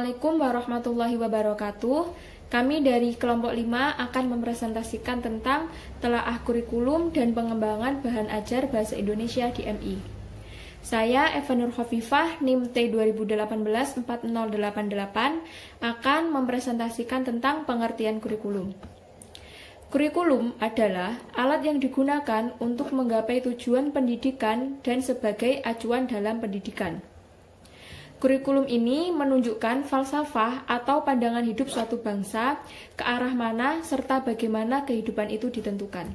Assalamualaikum warahmatullahi wabarakatuh. Kami dari kelompok 5 akan mempresentasikan tentang telaah kurikulum dan pengembangan bahan ajar bahasa Indonesia di MI. Saya Eva Nur Khofifah, NIM T 2018-4088, akan mempresentasikan tentang pengertian kurikulum. Kurikulum adalah alat yang digunakan untuk menggapai tujuan pendidikan dan sebagai acuan dalam pendidikan. Kurikulum ini menunjukkan falsafah atau pandangan hidup suatu bangsa, ke arah mana serta bagaimana kehidupan itu ditentukan.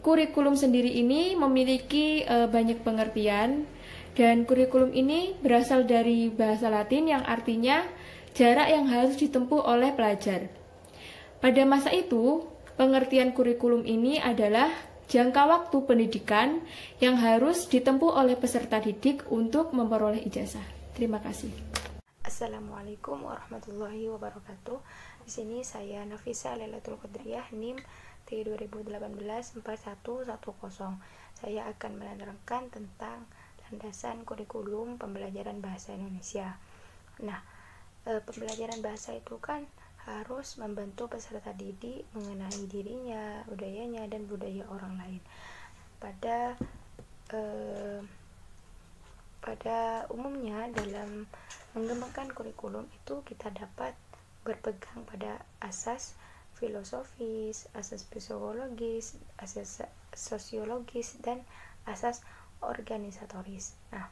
Kurikulum sendiri ini memiliki banyak pengertian, dan kurikulum ini berasal dari bahasa Latin yang artinya jarak yang harus ditempuh oleh pelajar. Pada masa itu, pengertian kurikulum ini adalah jangka waktu pendidikan yang harus ditempuh oleh peserta didik untuk memperoleh ijazah. Terima kasih. Assalamualaikum warahmatullahi wabarakatuh. Di sini saya Nafisa Lailatul Qadriyah, NIM T 2018-4110. Saya akan menerangkan tentang landasan kurikulum pembelajaran bahasa Indonesia. Nah, pembelajaran bahasa itu kan harus membantu peserta didik mengenali dirinya, budayanya, dan budaya orang lain. Pada umumnya dalam mengembangkan kurikulum itu kita dapat berpegang pada asas filosofis, asas psikologis, asas sosiologis, dan asas organisatoris. Nah,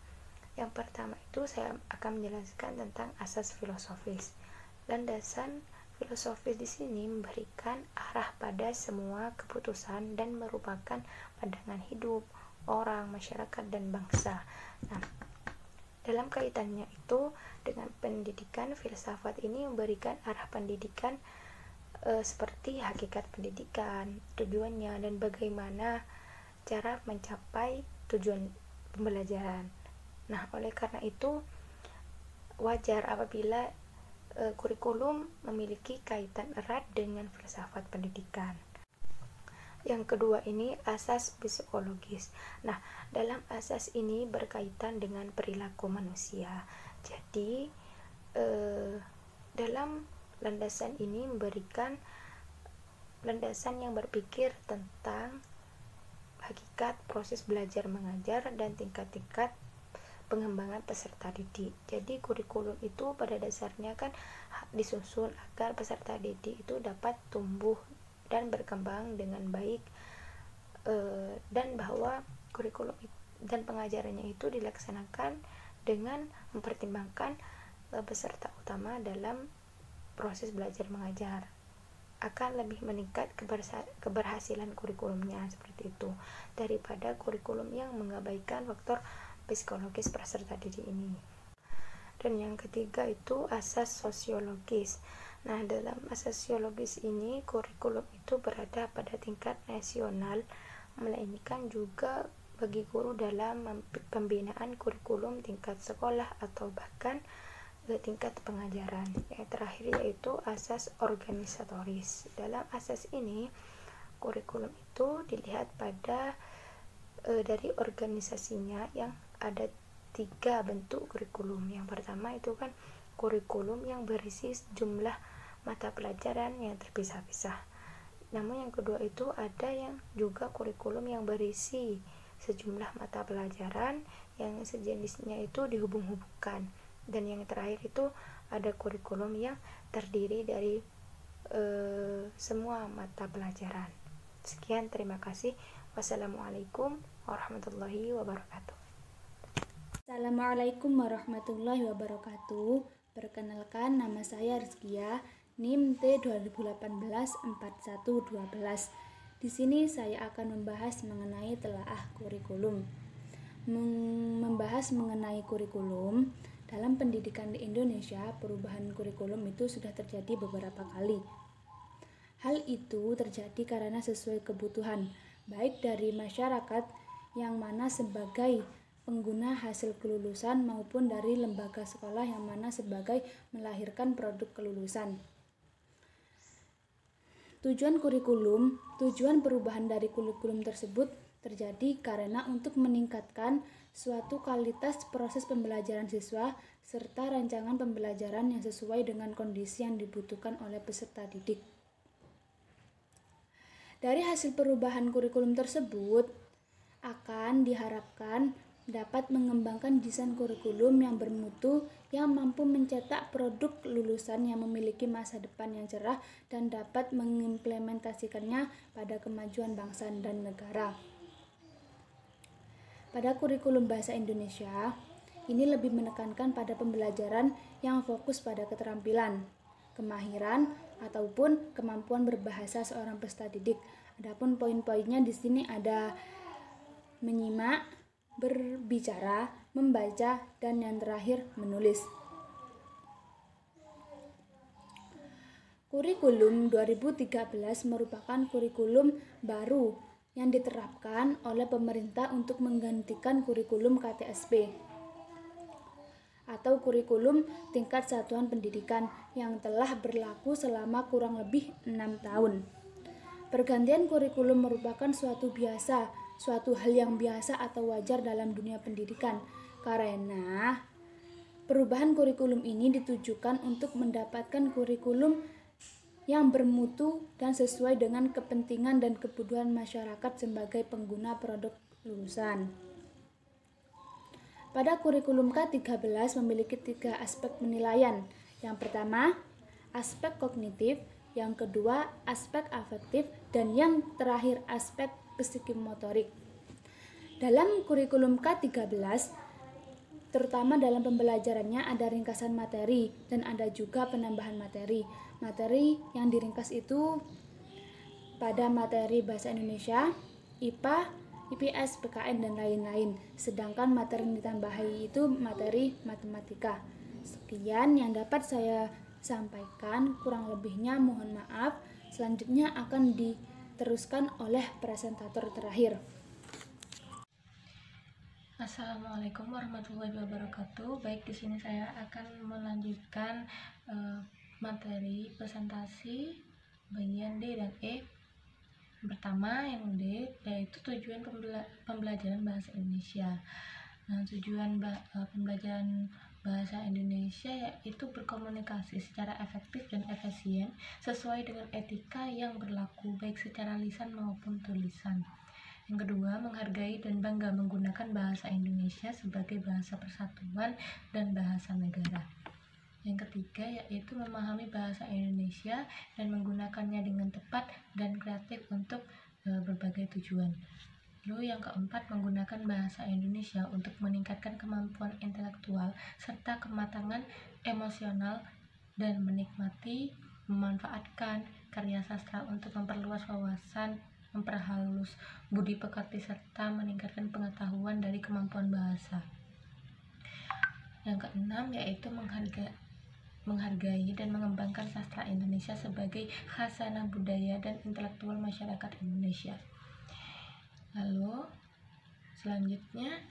yang pertama itu saya akan menjelaskan tentang asas filosofis. Landasan filosofis di sini memberikan arah pada semua keputusan dan merupakan pandangan hidup orang, masyarakat, dan bangsa. Nah, dalam kaitannya itu dengan pendidikan, filsafat ini memberikan arah pendidikan seperti hakikat pendidikan, tujuannya, dan bagaimana cara mencapai tujuan pembelajaran. Nah, oleh karena itu wajar apabila kurikulum memiliki kaitan erat dengan filsafat pendidikan. Yang kedua ini asas psikologis. Nah, dalam asas ini berkaitan dengan perilaku manusia. Jadi, dalam landasan ini memberikan landasan yang berpikir tentang hakikat proses belajar mengajar dan tingkat-tingkat pengembangan peserta didik. Jadi kurikulum itu pada dasarnya kan disusun agar peserta didik itu dapat tumbuh dan berkembang dengan baik, dan bahwa kurikulum dan pengajarannya itu dilaksanakan dengan mempertimbangkan peserta utama dalam proses belajar mengajar, akan lebih meningkat keberhasilan kurikulumnya seperti itu daripada kurikulum yang mengabaikan faktor psikologis peserta didik ini. Dan yang ketiga itu asas sosiologis. Nah, dalam asas sosiologis ini kurikulum itu berada pada tingkat nasional, melainkan juga bagi guru dalam pembinaan kurikulum tingkat sekolah atau bahkan tingkat pengajaran. Yang terakhir yaitu asas organisatoris. Dalam asas ini kurikulum itu dilihat pada dari organisasinya, yang ada 3 bentuk kurikulum. Yang pertama itu kan kurikulum yang berisi jumlah mata pelajaran yang terpisah-pisah. Namun yang kedua itu ada yang juga kurikulum yang berisi sejumlah mata pelajaran yang sejenisnya itu dihubung-hubungkan. Dan yang terakhir itu ada kurikulum yang terdiri dari semua mata pelajaran. Sekian, terima kasih. Wassalamualaikum warahmatullahi wabarakatuh. Assalamualaikum warahmatullahi wabarakatuh. Perkenalkan, nama saya Rizkia, NIM T 2018-4112. Di sini saya akan membahas mengenai telaah kurikulum. Membahas mengenai kurikulum dalam pendidikan di Indonesia, perubahan kurikulum itu sudah terjadi beberapa kali. Hal itu terjadi karena sesuai kebutuhan, baik dari masyarakat yang mana sebagai pengguna hasil kelulusan maupun dari lembaga sekolah yang mana sebagai melahirkan produk kelulusan. Tujuan perubahan dari kurikulum tersebut terjadi karena untuk meningkatkan suatu kualitas proses pembelajaran siswa, serta rancangan pembelajaran yang sesuai dengan kondisi yang dibutuhkan oleh peserta didik. Dari hasil perubahan kurikulum tersebut, akan diharapkan dapat mengembangkan desain kurikulum yang bermutu, yang mampu mencetak produk lulusan yang memiliki masa depan yang cerah dan dapat mengimplementasikannya pada kemajuan bangsa dan negara. Pada kurikulum bahasa Indonesia, ini lebih menekankan pada pembelajaran yang fokus pada keterampilan, kemahiran, ataupun kemampuan berbahasa seorang peserta didik. Adapun poin-poinnya di sini ada menyimak, berbicara, membaca, dan yang terakhir menulis. Kurikulum 2013 merupakan kurikulum baru yang diterapkan oleh pemerintah untuk menggantikan kurikulum KTSP atau kurikulum tingkat satuan pendidikan yang telah berlaku selama kurang lebih 6 tahun. Pergantian kurikulum merupakan suatu hal yang biasa atau wajar dalam dunia pendidikan, karena perubahan kurikulum ini ditujukan untuk mendapatkan kurikulum yang bermutu dan sesuai dengan kepentingan dan kebutuhan masyarakat sebagai pengguna produk lulusan. Pada kurikulum K13 memiliki 3 aspek penilaian. Yang pertama, aspek kognitif, yang kedua, aspek afektif, dan yang terakhir, aspek psikomotorik. Dalam kurikulum K13, terutama dalam pembelajarannya ada ringkasan materi dan ada juga penambahan materi. Materi yang diringkas itu pada materi bahasa Indonesia, IPA, IPS, PKN, dan lain-lain. Sedangkan materi yang ditambahi itu materi matematika. Sekian yang dapat saya sampaikan, kurang lebihnya mohon maaf. Selanjutnya akan diteruskan oleh presentator terakhir. Assalamualaikum warahmatullahi wabarakatuh. Baik, di sini saya akan melanjutkan materi presentasi bagian D dan E. Pertama, yang D yaitu tujuan pembelajaran bahasa Indonesia. Nah, tujuan pembelajaran bahasa Indonesia yaitu berkomunikasi secara efektif dan efisien sesuai dengan etika yang berlaku baik secara lisan maupun tulisan. Yang kedua, menghargai dan bangga menggunakan bahasa Indonesia sebagai bahasa persatuan dan bahasa negara. Yang ketiga yaitu memahami bahasa Indonesia dan menggunakannya dengan tepat dan kreatif untuk berbagai tujuan. Lalu yang keempat, menggunakan bahasa Indonesia untuk meningkatkan kemampuan intelektual serta kematangan emosional dan menikmati, memanfaatkan karya sastra untuk memperluas wawasan, memperhalus budi pekerti serta meningkatkan pengetahuan dari kemampuan bahasa. Yang keenam yaitu menghargai dan mengembangkan sastra Indonesia sebagai khazanah budaya dan intelektual masyarakat Indonesia. Lalu selanjutnya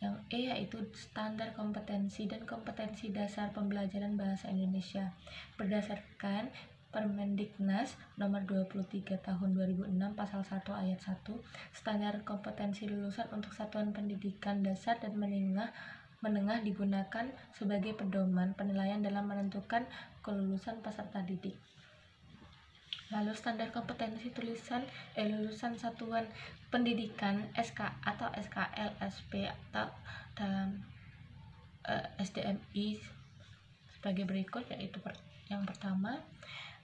yang E yaitu standar kompetensi dan kompetensi dasar pembelajaran bahasa Indonesia. Berdasarkan Permendiknas nomor 23 tahun 2006 pasal 1 ayat 1, standar kompetensi lulusan untuk satuan pendidikan dasar dan menengah digunakan sebagai pedoman penilaian dalam menentukan kelulusan peserta didik. Lalu standar kompetensi lulusan satuan pendidikan SK atau SKL, SP atau dalam SDMI sebagai berikut, yaitu yang pertama,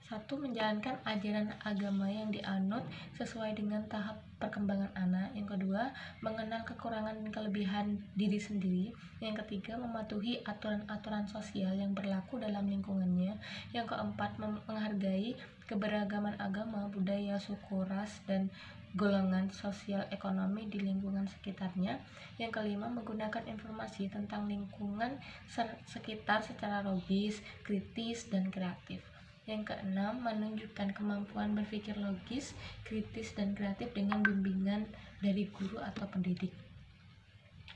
1. Menjalankan ajaran agama yang dianut sesuai dengan tahap perkembangan anak. Yang kedua, mengenal kekurangan dan kelebihan diri sendiri. Yang ketiga, mematuhi aturan-aturan sosial yang berlaku dalam lingkungannya. Yang keempat, menghargai keberagaman agama, budaya, suku, ras, dan golongan sosial ekonomi di lingkungan sekitarnya. Yang kelima, menggunakan informasi tentang lingkungan sekitar secara logis, kritis, dan kreatif. Yang keenam, menunjukkan kemampuan berpikir logis, kritis, dan kreatif dengan bimbingan dari guru atau pendidik.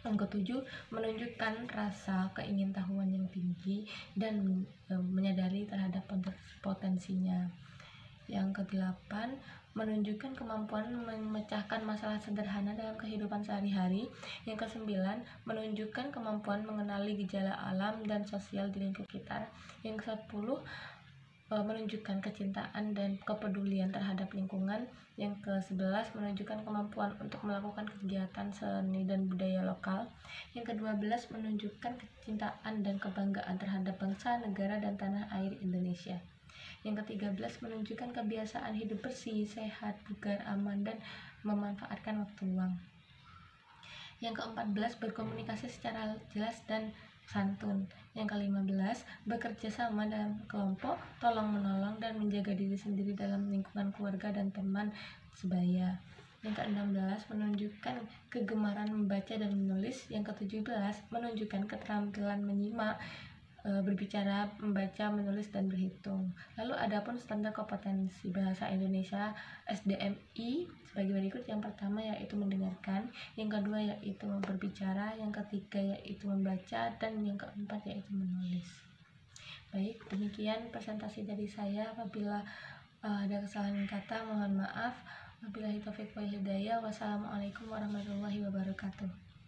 Yang ketujuh, menunjukkan rasa keingintahuan yang tinggi dan menyadari terhadap potensinya. Yang kedelapan, menunjukkan kemampuan memecahkan masalah sederhana dalam kehidupan sehari-hari. Yang kesembilan, menunjukkan kemampuan mengenali gejala alam dan sosial di lingkup sekitar. Yang ke-10, menunjukkan kecintaan dan kepedulian terhadap lingkungan. Yang ke-11, menunjukkan kemampuan untuk melakukan kegiatan seni dan budaya lokal. Yang ke-12, menunjukkan kecintaan dan kebanggaan terhadap bangsa, negara, dan tanah air Indonesia. Yang ke-13, menunjukkan kebiasaan hidup bersih, sehat, bugar, aman, dan memanfaatkan waktu luang. Yang ke-14, berkomunikasi secara jelas dan santun. Yang ke-15, bekerja sama dalam kelompok, tolong-menolong, dan menjaga diri sendiri dalam lingkungan keluarga dan teman sebaya. Yang ke-16, menunjukkan kegemaran membaca dan menulis. Yang ke-17, menunjukkan keterampilan menyimak, berbicara, membaca, menulis, dan berhitung. Lalu adapun standar kompetensi bahasa Indonesia SDMI sebagai berikut. Yang pertama yaitu mendengarkan, yang kedua yaitu berbicara, yang ketiga yaitu membaca, dan yang keempat yaitu menulis. Baik, demikian presentasi dari saya. Apabila ada kesalahan kata, mohon maaf. Wabillahi taufiq wal hidayah. Wassalamualaikum warahmatullahi wabarakatuh.